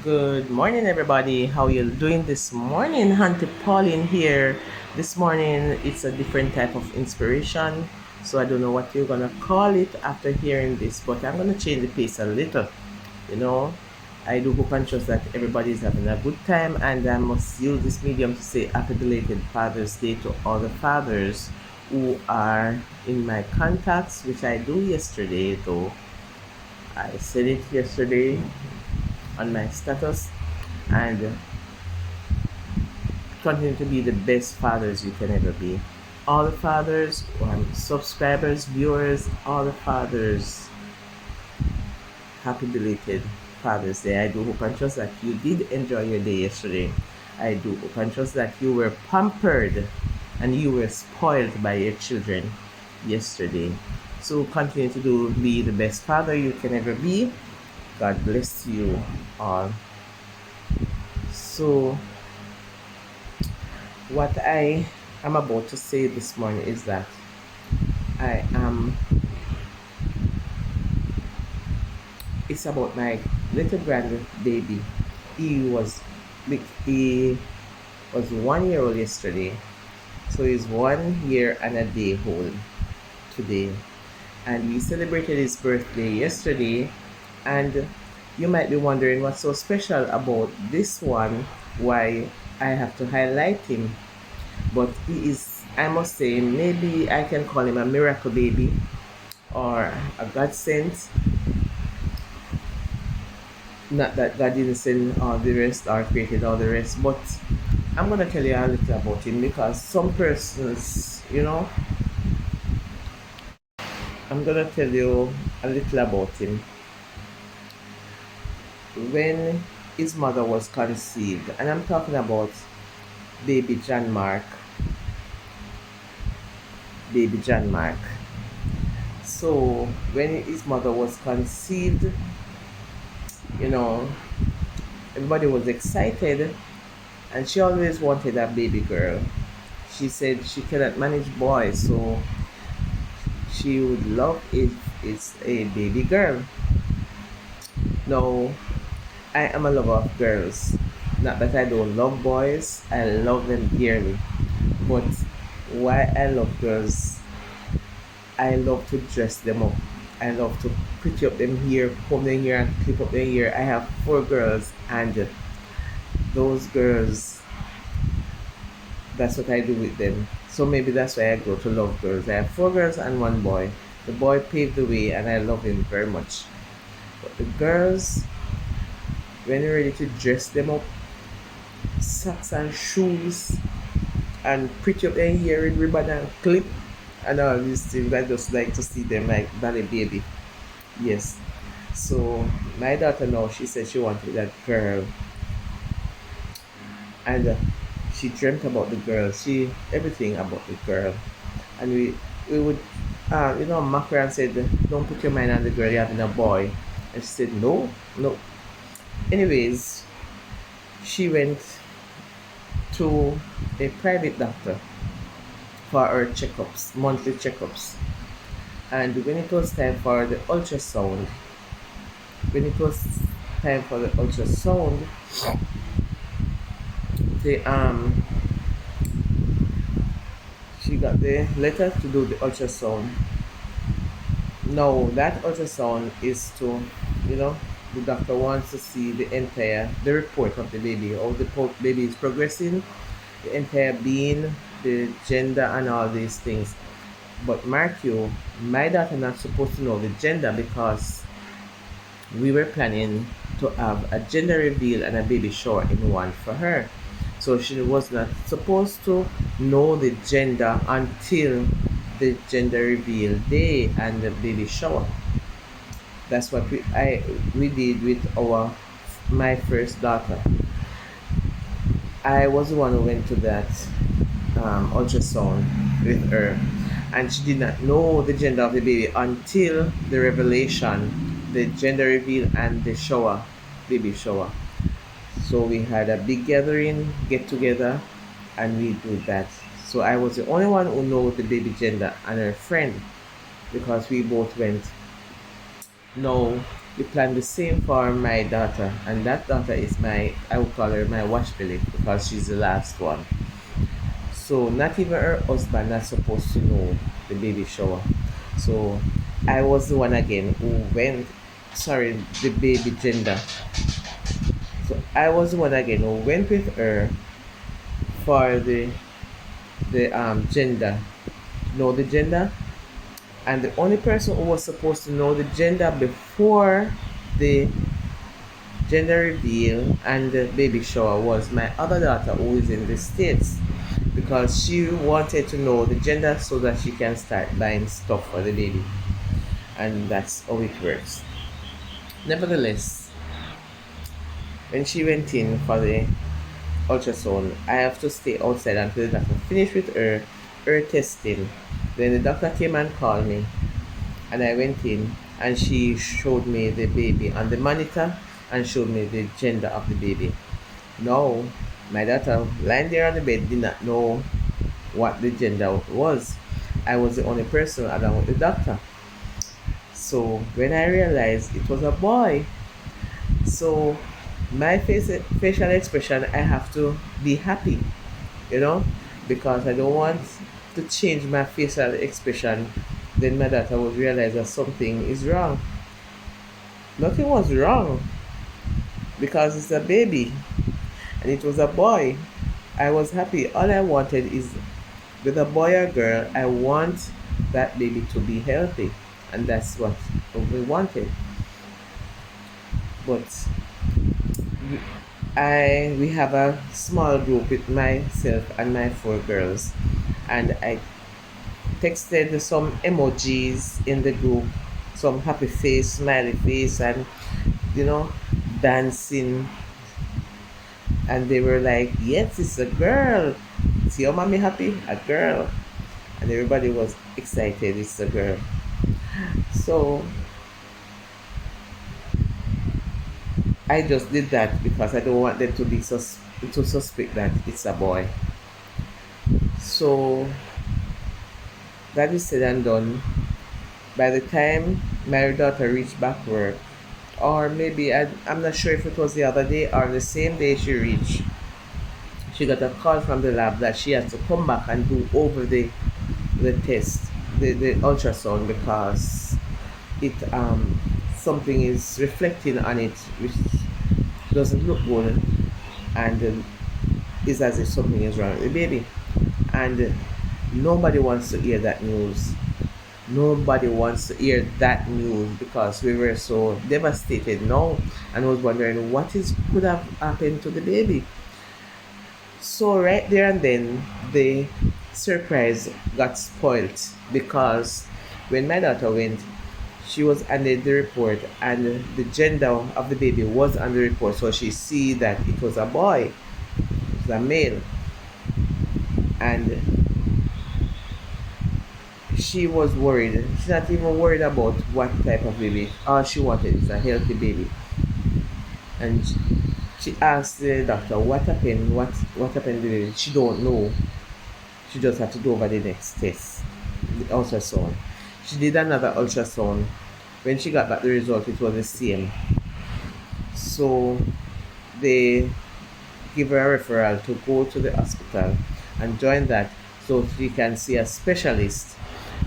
Good morning, everybody. How you doing this morning? Auntie Pauline here. This morning, it's a different type of inspiration. So I don't know what you're gonna call it after hearing this, but I'm gonna change the pace a little. You know, I do hope and trust that everybody is having a good time, and I must use this medium to say happy belated Father's Day to all the fathers who are in my contacts, which I do yesterday. Though I said it yesterday on my status, and continue to be the best fathers you can ever be. All the fathers, subscribers, viewers, all the fathers, happy belated Father's Day. I do hope and trust that you did enjoy your day yesterday. I do hope and trust that you were pampered and you were spoiled by your children yesterday. So continue to be the best father you can ever be. God bless you all. So what I am about to say this morning is that I am it's about my little grandbaby. He was he was 1 year old yesterday. So he's 1 year and a day old today. And we celebrated his birthday yesterday, and you might be wondering what's so special about this one, why I have to highlight him. But he is, I must say, maybe I can call him a miracle baby or a godsend. Not that God didn't send all the rest or created all the rest, but I'm gonna tell you a little about him because some persons, I'm gonna tell you a little about him. When his mother was conceived, and I'm talking about baby John Mark, baby John Mark. So when his mother was conceived, you know, everybody was excited, and she always wanted a baby girl. She said she cannot manage boys, so she would love if it's a baby girl. Now, I am a lover of girls. Not that I don't love boys, I love them dearly. But why I love girls, I love to dress them up. I love to pretty up them hair, comb their hair, and clip up their hair. I have four girls, and those girls, that's what I do with them. So maybe that's why I grow to love girls. I have four girls and one boy. The boy paved the way, and I love him very much. But the girls, when you're ready to dress them up, socks and shoes, and pretty up their hair in ribbon and clip, and all these things, I just like to see them like Dolly Baby. Yes. So my daughter now, she said she wanted that girl, and she dreamt about the girl. She everything about the girl, and we would, mock her and said, "Don't put your mind on the girl. You're having a boy." And she said, "No, no." Anyways, she went to a private doctor for her checkups, monthly checkups. And when it was time for the ultrasound, when it was time for the ultrasound, the she got the letter to do the ultrasound. Now that ultrasound is to, you know, the doctor wants to see the report of the baby, how the baby is progressing, the entire being, the gender, and all these things. But mark you, my daughter not supposed to know the gender because we were planning to have a gender reveal and a baby shower in one for her. So she was not supposed to know the gender until the gender reveal day and the baby shower. That's what we did with my first daughter. I was the one who went to that ultrasound with her, and she did not know the gender of the baby until the revelation, the gender reveal, and the shower, baby shower. So we had a big gathering, get together, and we do that. So I was the only one who know the baby gender, and her friend, because we both went. No, we planned the same for my daughter, and that daughter is my, I would call her my watch belly because she's the last one. So not even her husband are supposed to know the baby shower. So I was the one again who went, sorry, the baby gender. So I was the one again who went with her for the gender, know the gender, and the only person who was supposed to know the gender before the gender reveal and the baby shower was my other daughter who is in the States, because she wanted to know the gender so that she can start buying stuff for the baby. And that's how it works. Nevertheless, when she went in for the ultrasound, I have to stay outside until the doctor finished with her testing. Then the doctor came and called me, and I went in, and she showed me the baby on the monitor and showed me the gender of the baby. Now, my daughter lying there on the bed did not know what the gender was. I was the only person along with the doctor. So when I realized it was a boy, so my facial expression, I have to be happy, you know, because I don't want to change my facial expression. Then my daughter would realize that something is wrong. Nothing was wrong because it's a baby and it was a boy. I was happy. All I wanted is, with a boy or girl, I want that baby to be healthy, and that's what we wanted. But we have a small group with myself and my four girls, and I texted some emojis in the group, some happy face, smiley face, and you know, dancing, and they were like, "Yes, it's a girl. See your mommy happy? A girl." And everybody was excited. It's a girl. So I just did that because I don't want them to be to suspect that it's a boy. So that is said and done. By the time my daughter reached back work, or maybe I'm not sure if it was the other day or the same day she reached, she got a call from the lab that she has to come back and do over the test, the ultrasound, because it something is reflecting on it which doesn't look good, and is as if something is wrong with the baby. And nobody wants to hear that news. Nobody wants to hear that news because we were so devastated now, and was wondering what is could have happened to the baby. So right there and then, the surprise got spoilt because when my daughter went, she was handed the report, and the gender of the baby was on the report. So she see that it was a boy, it was a male, and she was worried. She's not even worried about what type of baby. All she wanted is a healthy baby, and she asked the doctor what happened. What happened to the baby? She don't know. She just had to do over the next test, the ultrasound. She did another ultrasound. When she got back the result, it was the same. So they give her a referral to go to the hospital and join that so she can see a specialist.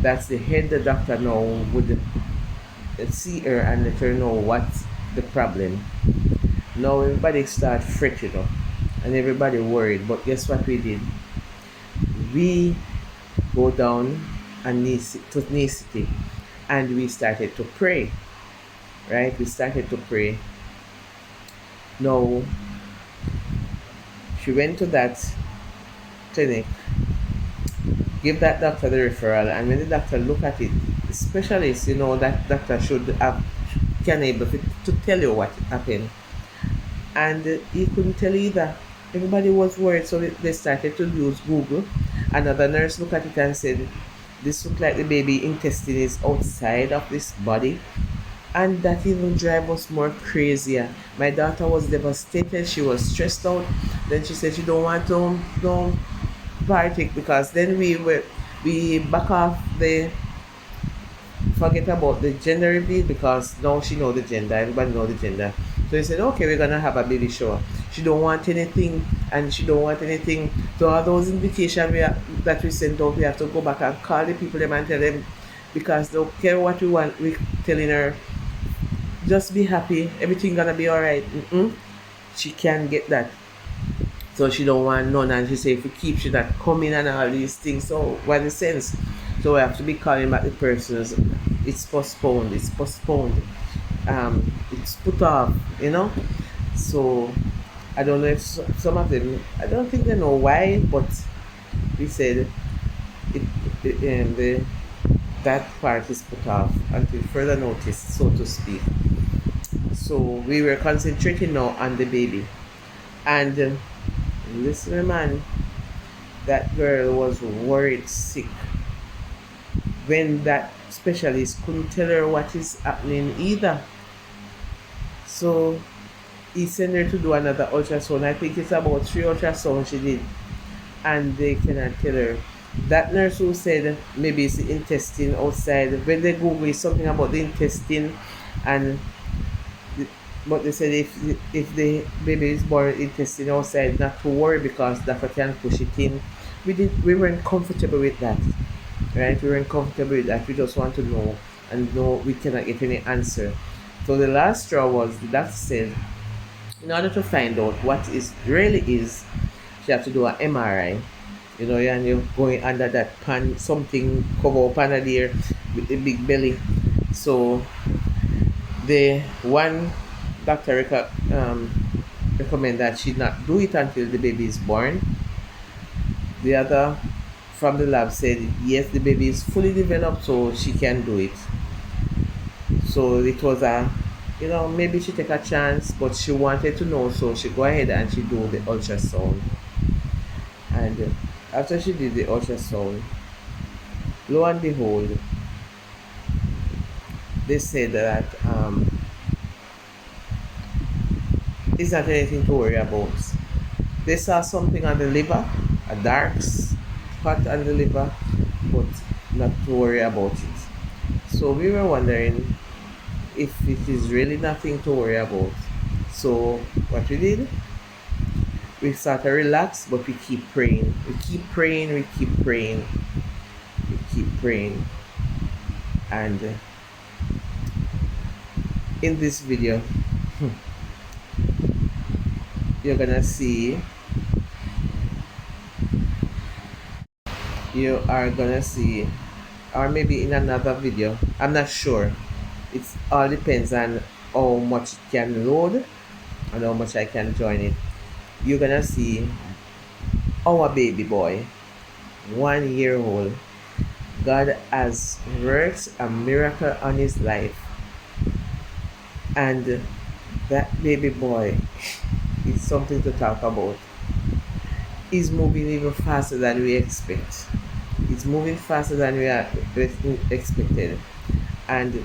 That's the head the doctor now would see her and let her know what's the problem. Now everybody start fretting up and everybody worried. But guess what we did? We go down and to City, and we started to pray. Right? We started to pray. Now she went to that clinic, give that doctor the referral, and when the doctor look at it, the specialist, that doctor should have can able to tell you what happened, and he couldn't tell either. Everybody was worried, so they started to use Google. Another nurse looked at it and said, "This look like the baby intestine is outside of this body." And that even drive us more crazier. My daughter was devastated. She was stressed out. Then she said she don't want to don't partake, because then we back off the forget about the gender reveal because now she know the gender. Everybody know the gender. So he said, okay, we're gonna have a baby shower. She don't want anything, and she don't want anything. So all those invitations that we sent out, we have to go back and call the people them and tell them because they don't care what we want. We telling her just be happy, everything gonna be alright. She can't get that. So she don't want none, and she say if we keep she not coming and all these things. So what the sense? So we have to be calling back the persons. It's postponed. It's postponed. It's put off. You know. So I don't know if some of them. I don't think they know why, but we said it. The that part is put off until further notice, so to speak. So we were concentrating now on the baby, and listen, man, that girl was worried sick when that specialist couldn't tell her what is happening either. So he sent her to do another ultrasound. I think it's about 3 ultrasounds she did, and they cannot tell her. That nurse who said maybe it's the intestine outside, when they Google it's something about the intestine, and but they said if the baby is born with intestine outside, not to worry because doctor can push it in. We weren't comfortable with that, right? We weren't comfortable with that. We just want to know, and no, we cannot get any answer. So the last straw was the doctor said in order to find out what is really is, she have to do an MRI. You know, and you're going under that pan, something cover up under there with the big belly. So the one doctor recommend that she not do it until the baby is born. The other from the lab said yes, the baby is fully developed, so she can do it. So it was a, maybe she take a chance, but she wanted to know, so she go ahead and she do the ultrasound. And after she did the ultrasound, lo and behold, they said that it's not anything to worry about. They saw something on the liver, a dark spot on the liver, but not to worry about it. So we were wondering if it is really nothing to worry about. So what we did, we start to relax, but we keep praying. We keep praying, we keep praying, we keep praying. And in this video, you're gonna see, you are gonna see, or maybe in another video, I'm not sure. It all depends on how much it can load and how much I can join it. You're gonna see our baby boy, 1 year old. God has worked a miracle on his life, and that baby boy is something to talk about. He's moving even faster than we expect. It's moving faster than we are expected, and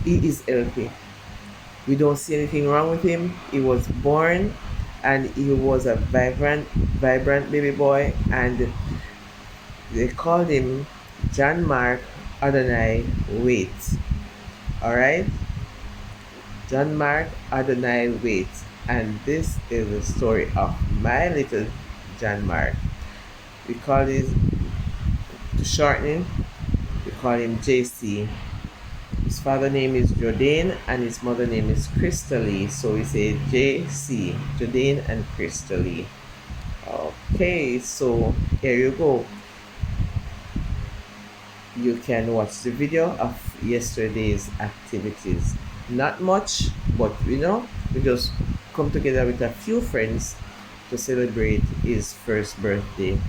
he is healthy. We don't see anything wrong with him. He was born, and he was a vibrant baby boy, and they called him John Marc Adonai Waite. All right, John Marc Adonai Waite, and this is the story of my little John Marc. We call his, to shorten, we call him JC. His father name is Jordan and his mother name is Crystal. So we say JC, Jordan and Crystal. Okay, so here you go. You can watch the video of yesterday's activities. Not much, but we just come together with a few friends to celebrate his first birthday.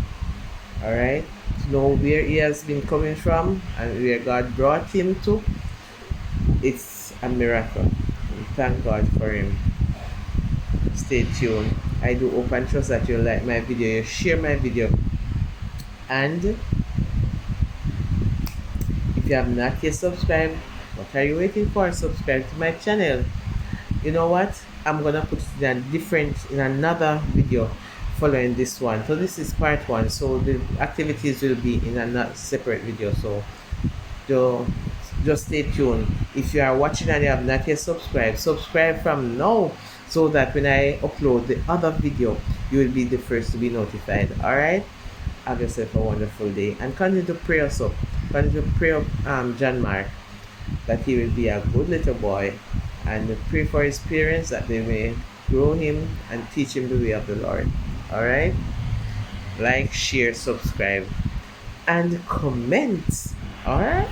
Alright? To know where he has been coming from and where God brought him to. It's a miracle. We thank God for him. Stay tuned. I do hope and trust that you like my video, you share my video, and if you have not yet subscribed, what are you waiting for? Subscribe to my channel. You know what? I'm gonna put it in another video following this one. So this is part one. So the activities will be in a not separate video. So so just stay tuned. If you are watching and you have not yet subscribed, subscribe from now so that when I upload the other video, you will be the first to be notified. Alright? Have yourself a wonderful day and continue to pray us up. Continue to pray up John Mark that he will be a good little boy, and pray for his parents that they may grow him and teach him the way of the Lord. Alright? Like, share, subscribe, and comment. Alright?